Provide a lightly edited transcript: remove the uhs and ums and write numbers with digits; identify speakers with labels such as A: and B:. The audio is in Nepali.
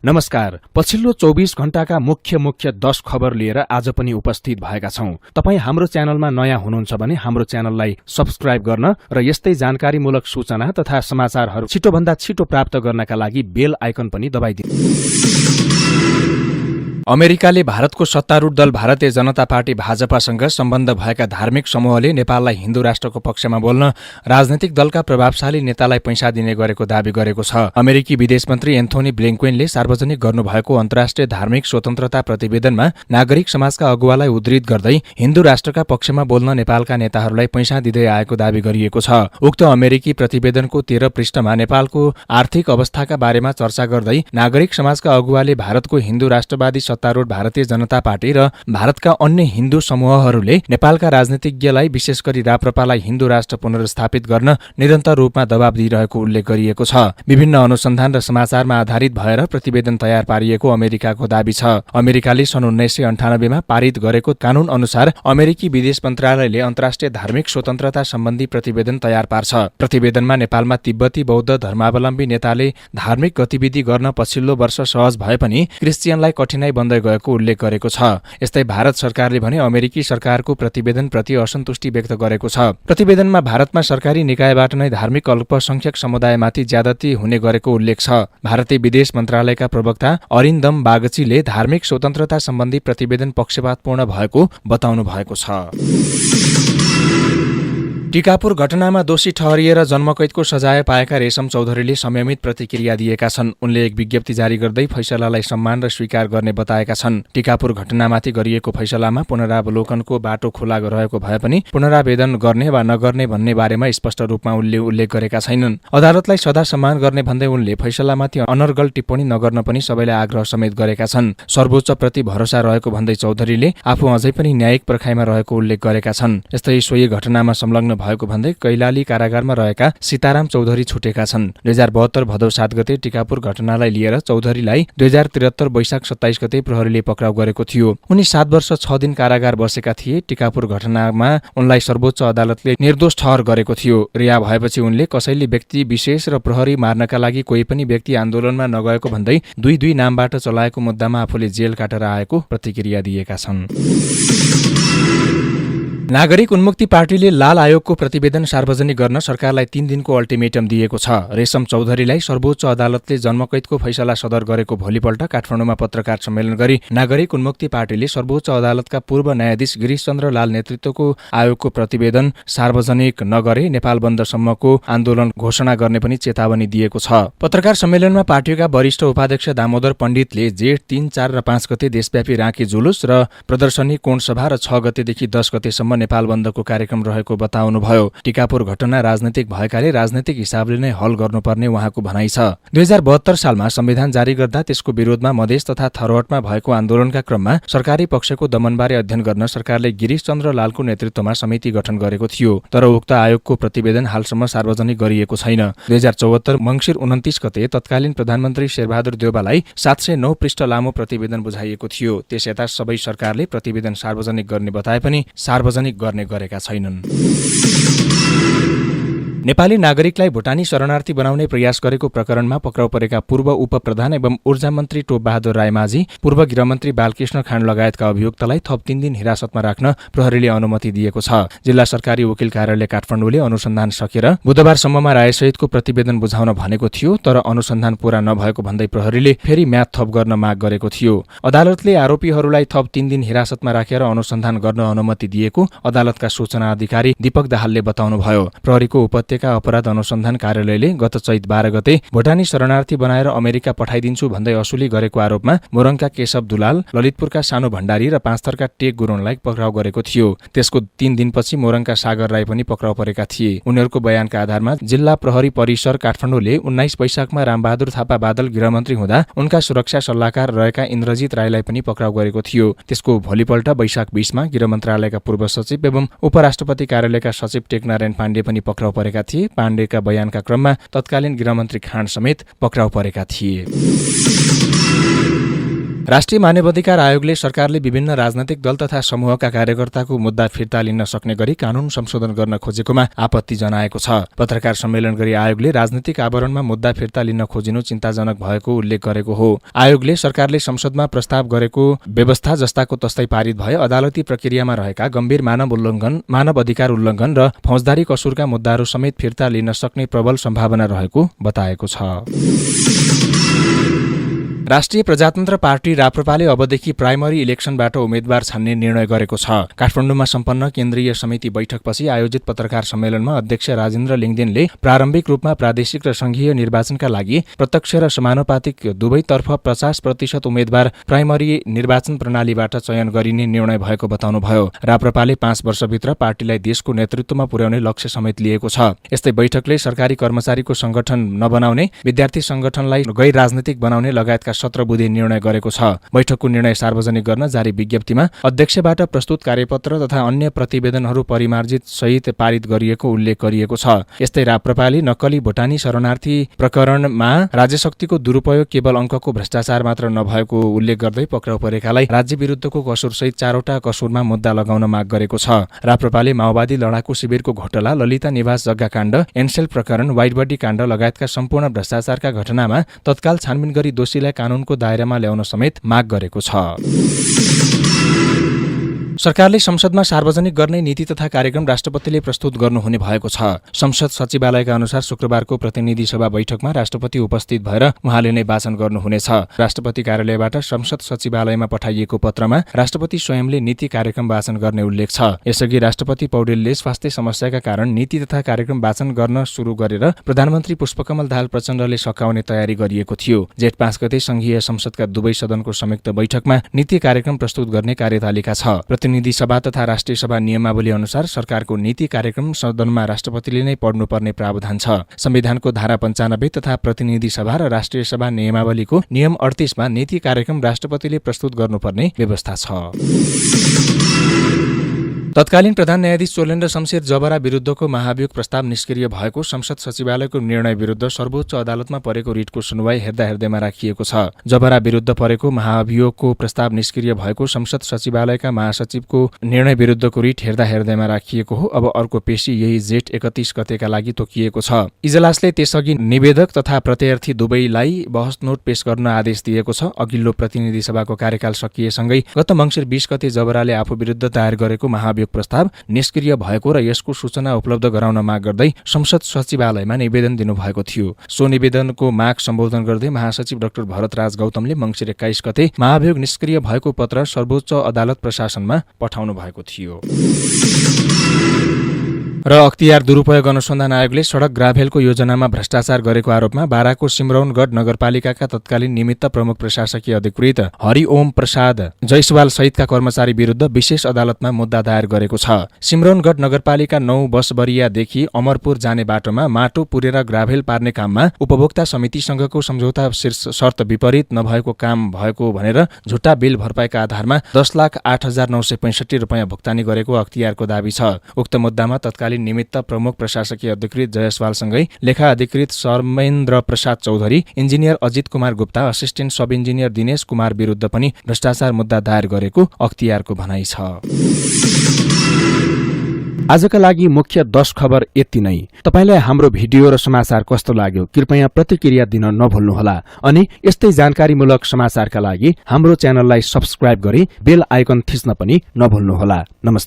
A: नमस्कार। पछिल्लो 24 घण्टाका मुख्य 10 खबर लिएर आज पनि उपस्थित भएका छौं। तपाई हाम्रो च्यानलमा नयाँ हुनुहुन्छ भने हाम्रो च्यानललाई सब्स्क्राइब गर्न र यस्तै जानकारीमूलक सूचना तथा समाचारहरू छिटोभन्दा छिटो प्राप्त गर्नका लागि बेल आइकन पनि दबाइदिनु। अमेरिकाले भारतको सत्तारूढ दल भारतीय जनता पार्टी भाजपासँग सम्बन्ध भएका धार्मिक समूहले नेपाललाई हिन्दू राष्ट्रको पक्षमा बोल्न राजनैतिक दलका प्रभावशाली नेतालाई पैसा दिने गरेको दावी गरेको छ। अमेरिकी विदेश मन्त्री एन्थोनी ब्लिङ्केनले सार्वजनिक गर्नुभएको अन्तर्राष्ट्रिय धार्मिक स्वतन्त्रता प्रतिवेदनमा नागरिक समाजका अगुवालाई उद्धृत गर्दै हिन्दू राष्ट्रका पक्षमा बोल्न नेपालका नेताहरूलाई पैसा दिँदै आएको दावी गरिएको छ। उक्त अमेरिकी प्रतिवेदनको 13 पृष्ठमा नेपालको आर्थिक अवस्थाका बारेमा चर्चा गर्दै नागरिक समाजका अगुवाले भारतको हिन्दू राष्ट्रवादी सत्तारूढ भारतीय जनता पार्टी र भारतका अन्य हिन्दू समूहहरूले नेपालका राजनीतिज्ञलाई विशेष गरी राप्रपालाई हिन्दू राष्ट्र पुनर्स्थापित गर्न निरन्तर रूपमा दबाव दिइरहेको उल्लेख गरिएको छ। विभिन्न अनुसन्धान र समाचारमा आधारित भएर प्रतिवेदन तयार पारिएको अमेरिकाको दावी छ। अमेरिकाले सन् 1998 मा पारित गरेको कानून अनुसार अमेरिकी विदेश मन्त्रालयले अन्तर्राष्ट्रिय धार्मिक स्वतन्त्रता सम्बन्धी प्रतिवेदन तयार पार्छ। प्रतिवेदनमा नेपालमा तिब्बती बौद्ध धर्मावलम्बी नेताले धार्मिक गतिविधि गर्न पछिल्लो वर्ष सहज भए पनि क्रिस्चियनलाई कठिनाई बन्दै गएको उल्लेख गरेको छ। यस्तै भारत सरकारले भने अमेरिकी सरकारको प्रतिवेदनप्रति असन्तुष्टि व्यक्त गरेको छ। प्रतिवेदनमा भारतमा सरकारी निकायबाट नै धार्मिक अल्पसंख्यक समुदायमाथि ज्यादती हुने गरेको उल्लेख छ। भारतीय विदेश मन्त्रालयका प्रवक्ता अरिन्दम बागचीले धार्मिक स्वतन्त्रता सम्बन्धी प्रतिवेदन पक्षपातपूर्ण भएको बताउनु भएको छ। टिकापुर घटनामा दोषी ठहरिएर जन्मकैदको सजाय पाएका रेशम चौधरीले संयमित प्रतिक्रिया दिएका छन्। उनले एक विज्ञप्ति जारी गर्दै फैसलालाई सम्मान र स्वीकार गर्ने बताएका छन्। टिकापुर घटनामाथि गरिएको फैसलामा पुनरावलोकनको बाटो खुला रहेको भए पनि पुनरावेदन गर्ने वा नगर्ने भन्ने बारेमा स्पष्ट रूपमा उनले उल्लेख गरेका छैनन्। अदालतलाई सदा सम्मान गर्ने भन्दै उनले फैसलामाथि अनर्गल टिप्पणी नगर्न पनि सबैलाई आग्रह समेत गरेका छन्। सर्वोच्चप्रति भरोसा रहेको भन्दै चौधरीले आफू अझै पनि न्यायिक पर्खाइमा रहेको उल्लेख गरेका छन्। यस्तै सोही घटनामा संलग्न भएको भन्दै कैलाली कारागारमा रहेका सीताराम चौधरी छुटेका छन्। 2072 भदौ 7 गते टिकापुर घटनालाई लिएर चौधरीलाई 2073 वैशाख 27 गते प्रहरीले पक्राउ गरेको थियो। उनी 7 वर्ष 6 दिन कारागार बसेका थिए। टिकापुर घटनामा उनलाई सर्वोच्च अदालतले निर्दोष ठहर गरेको थियो। रिहा भएपछि उनले कसैले व्यक्ति विशेष र प्रहरी मार्नका लागि कोही पनि व्यक्ति आन्दोलनमा नगएको भन्दै दुई नामबाट चलाएको मुद्दामा आफूले जेल काटेर आएको प्रतिक्रिया दिएका छन्। नागरिक उन्मुक्ति पार्टीले लाल आयोगको प्रतिवेदन सार्वजनिक गर्न सरकारलाई 3 दिनको अल्टिमेटम दिएको छ। रेशम चौधरीलाई सर्वोच्च अदालतले जन्मकैदको फैसला सदर गरेको भोलिपल्ट काठमाडौँमा पत्रकार सम्मेलन गरी नागरिक उन्मुक्ति पार्टीले सर्वोच्च अदालतका पूर्व न्यायाधीश गिरीशचन्द्र लाल नेतृत्वको आयोगको प्रतिवेदन सार्वजनिक नगरे नेपाल बन्दसम्मको आन्दोलन घोषणा गर्ने पनि चेतावनी दिएको छ। पत्रकार सम्मेलनमा पार्टीका वरिष्ठ उपाध्यक्ष दामोदर पण्डितले जेठ 3, 4 र 5 गते देशव्यापी राँकी जुलुस र प्रदर्शनी कोणसभा र 6 गतेदेखि 10 गतेसम्म नेपाल बन्दको कार्यक्रम रहेको बताउनुभयो। टिकापुर घटना राजनैतिक भएकाले राजनैतिक हिसाबले नै हल गर्नुपर्ने उहाँको भनाइ छ। 2072 सालमा संविधान जारी गर्दा त्यसको विरोधमा मधेस तथा थरहटमा भएको आन्दोलनका क्रममा सरकारी पक्षको दमनबारे अध्ययन गर्न सरकारले गिरीशचन्द्र लालको नेतृत्वमा समिति गठन गरेको थियो। तर उक्त आयोगको प्रतिवेदन हालसम्म सार्वजनिक गरिएको छैन। 2074 मङ्सिर 29 गते तत्कालीन प्रधानमन्त्री शेरबहादुर देउवालाई 709 पृष्ठ लामो प्रतिवेदन बुझाइएको थियो। त्यसयता सबै सरकारले प्रतिवेदन सार्वजनिक गर्ने बताए पनि सार्वजनिक गर्ने गरेका छैनन्। नेपाली नागरिकलाई भुटानी शरणार्थी बनाउने प्रयास गरेको प्रकरणमा पक्राउ परेका पूर्व उपप्रधान एवं ऊर्जा मन्त्री टोपबहादुर रायमाझी, पूर्व गृहमन्त्री बालकृष्ण खाँड लगायतका अभियुक्तलाई थप 3 दिन हिरासतमा राख्न प्रहरीले अनुमति दिएको छ। जिल्ला सरकारी वकिल कार्यालय काठमाडौँले अनुसन्धान सकेर बुधबारसम्ममा रायसहितको प्रतिवेदन बुझाउन भनेको थियो। तर अनुसन्धान पूरा नभएको भन्दै प्रहरीले फेरि म्याद थप गर्न माग गरेको थियो। अदालतले आरोपीहरूलाई थप 3 दिन हिरासतमा राखेर अनुसन्धान गर्न अनुमति दिएको अदालतका सूचना अधिकारी दीपक दाहालले बताउनुभयो। प्रहरीको उपत्यका अपराध अनुसन्धान कार्यालयले गत चैत 12 गते भुटानी शरणार्थी बनाएर अमेरिका पठाइदिन्छु भन्दै असुली गरेको आरोपमा मोरङका केशव दुलाल, ललितपुरका सानो भण्डारी र पाँचथरका टेक गुरुङलाई पक्राउ गरेको थियो। त्यसको 3 दिनपछि मोरङका सागर राई पनि पक्राउ परेका थिए। उनीहरूको बयानका आधारमा जिल्ला प्रहरी परिसर काठमाडौँले 19 वैशाखमा रामबहादुर थापा बादल गृहमन्त्री हुँदा उनका सुरक्षा सल्लाहकार रहेका इन्द्रजित राईलाई पनि पक्राउ गरेको थियो। त्यसको भोलिपल्ट वैशाख 20 मा गृह मन्त्रालयका पूर्व सचिव एवं उपराष्ट्रपति कार्यालयका सचिव टेकनारायण पाण्डे पनि पक्राउ परेका थिए। पाण्डेका बयानका क्रममा तत्कालीन गृहमन्त्री खाँड समेत पक्राउ परेका थिए। राष्ट्रिय मानवाधिकार आयोगले सरकारले विभिन्न राजनैतिक दल तथा समूहका कार्यकर्ताको मुद्दा फिर्ता लिन सक्ने गरी कानून संशोधन गर्न खोजेकोमा आपत्ति जनाएको छ। पत्रकार सम्मेलन गरी आयोगले राजनीतिक आवरणमा मुद्दा फिर्ता लिन खोजिनु चिन्ताजनक भएको उल्लेख गरेको हो। आयोगले सरकारले संसदमा प्रस्ताव गरेको व्यवस्था जस्ताको तस्तै पारित भए अदालती प्रक्रियामा रहेका गम्भीर मानव अधिकार उल्लङ्घन र फौजदारी कसुरका मुद्दाहरू समेत फिर्ता लिन सक्ने प्रबल सम्भावना रहेको बताएको छ। राष्ट्रिय प्रजातन्त्र पार्टी राप्रपाले अबदेखि प्राइमरी इलेक्सनबाट उम्मेद्वार छान्ने निर्णय गरेको छ। काठमाडौँमा सम्पन्न केन्द्रीय समिति बैठकपछि आयोजित पत्रकार सम्मेलनमा अध्यक्ष राजेन्द्र लिङदेनले प्रारम्भिक रूपमा प्रादेशिक र संघीय निर्वाचनका लागि प्रत्यक्ष र समानुपातिक दुवैतर्फ 50% उम्मेद्वार प्राइमरी निर्वाचन प्रणालीबाट चयन गरिने निर्णय भएको बताउनुभयो। राप्रपाले 5 वर्षभित्र पार्टीलाई देशको नेतृत्वमा पुर्याउने लक्ष्य समेत लिएको छ। यस्तै बैठकले सरकारी कर्मचारीको संगठन नबनाउने, विद्यार्थी संगठनलाई गैर राजनीतिक बनाउने लगायतका 17 बुँदे निर्णय गरेको छ। बैठकको निर्णय सार्वजनिक गर्न जारी विज्ञप्तिमा अध्यक्षबाट प्रस्तुत कार्यपत्र तथा अन्य प्रतिवेदनहरू परिमार्जित सहित पारित गरिएको उल्लेख गरिएको छ। यस्तै राप्रपाले नक्कली भुटानी शरणार्थी प्रकरणमा राज्यशक्तिको दुरुपयोग केवल अङ्कको भ्रष्टाचार मात्र नभएको उल्लेख गर्दै पक्राउ परेकालाई राज्य विरुद्धको कसुरसहित 4वटा कसुरमा मुद्दा लगाउन माग गरेको छ। राप्रपाले माओवादी लडाकु शिविरको घोटाला, ललिता निवास जग्गा काण्ड, एनसेल प्रकरण, वाइटबडी काण्ड लगायतका सम्पूर्ण भ्रष्टाचारका घटनामा तत्काल छानबिन गरी दोषीलाई कानूनको दायरामा ल्याउन समेत माग गरेको छ। सरकारले संसदमा सार्वजनिक गर्ने नीति तथा कार्यक्रम राष्ट्रपतिले प्रस्तुत गर्नुहुने भएको छ। संसद सचिवालयका अनुसार शुक्रबारको प्रतिनिधि सभा बैठकमा राष्ट्रपति उपस्थित भएर उहाँले नै वाचन गर्नुहुनेछ। राष्ट्रपति कार्यालयबाट संसद सचिवालयमा पठाइएको पत्रमा राष्ट्रपति स्वयंले नीति कार्यक्रम वाचन गर्ने उल्लेख छ। यसअघि राष्ट्रपति पौडेलले स्वास्थ्य समस्याका कारण नीति तथा कार्यक्रम वाचन गर्न सुरु गरेर प्रधानमन्त्री पुष्पकमल दाहाल प्रचण्डले सकाउने तयारी गरिएको थियो। जेठ 5 गते संघीय संसदका दुवै सदनको संयुक्त बैठकमा नीति कार्यक्रम प्रस्तुत गर्ने कार्यतालिका छ। प्रतिनिधि सभा तथा राष्ट्रिय सभा नियमावली अनुसार सरकारको नीति कार्यक्रम सदनमा राष्ट्रपतिले नै पढ्नुपर्ने प्रावधान छ। संविधानको धारा 95 तथा प्रतिनिधि सभा र राष्ट्रिय सभा नियमावलीको नियम 38 मा नीति कार्यक्रम राष्ट्रपतिले प्रस्तुत गर्नुपर्ने व्यवस्था छ। तत्कालीन प्रधान न्यायाधीश चोलेन्द्र शमशेर जबरा विरुद्धको महाभियोग प्रस्ताव निष्क्रिय भएको संसद सचिवालयको निर्णय विरुद्ध सर्वोच्च अदालतमा परेको रिटको सुनवाई हेर्दाहेर्दैमा राखिएको छ। जबरा विरुद्ध परेको महाभियोगको प्रस्ताव निष्क्रिय भएको संसद सचिवालयका महासचिवको निर्णय विरुद्धको रिट हेर्दाहेर्दैमा राखिएको हो। अब अर्को पेशी यही जेठ 31 गतेका लागि तोकिएको छ। इजलासले त्यसअघि निवेदक तथा प्रत्यार्थी दुवैलाई बहस नोट पेश गर्न आदेश दिएको छ। अघिल्लो प्रतिनिधि सभाको कार्यकाल सकिएसँगै गत मङ्सिर 20 गते जबराले आफू विरुद्ध दायर गरेको महाभियोग प्रस्ताव निष्क्रिय भएको र यसको सूचना उपलब्ध गराउन माग गर्दै संसद सचिवालयमा निवेदन दिनुभएको थियो। सो निवेदनको माग सम्बोधन गर्दै महासचिव डाक्टर भरतराज गौतमले मङ्सिर 21 गते महाभियोग निष्क्रिय भएको पत्र सर्वोच्च अदालत प्रशासनमा पठाउनु भएको थियो। र अख्तियार दुरुपयोग अनुसन्धान आयोगले सडक ग्राभेलको योजनामा भ्रष्टाचार गरेको आरोपमा बाराको सिमरौनगढ नगरपालिकाका तत्कालीन निमित्त प्रमुख प्रशासकीय अधिकृत हरिओम प्रसाद जयसवाल सहितका कर्मचारी विरुद्ध विशेष अदालतमा मुद्दा दायर गरेको छ। सिमरौनगढ नगरपालिका 9 बसबरियादेखि अमरपुर जाने बाटोमा माटो पुरेर ग्राभेल पार्ने काममा उपभोक्ता समितिसँगको सम्झौता शर्त विपरीत नभएको काम भएको भनेर झुट्टा बिल भरपाईका आधारमा 10,08,965 रुपैयाँ भुक्तानी गरेको अख्तियारको दाबी छ। उक्त मुद्दामा तत्कालीन निमित्त प्रमुख प्रशासकीय अधिकृत जयसवालसँगै लेखा अधिकृत शर्मेन्द्र प्रसाद चौधरी, इन्जिनियर अजित कुमार गुप्ता, असिस्टेन्ट सब इन्जिनियर दिनेश कुमार विरुद्ध पनि भ्रष्टाचार मुद्दा दायर गरेको अख्तियारको भनाइ छ। आजका लागि मुख्य 10 खबर यति नै। तपाईलाई हाम्रो भिडियो र समाचार कस्तो लाग्यो कृपया प्रतिक्रिया दिन नभुल्नुहोला अनि यस्तै जानकारीमूलक समाचारका लागि हाम्रो च्यानललाई सब्स्क्राइब गरी बेल आइकन थिच्न पनि नभुल्नुहोला। नमस्ते।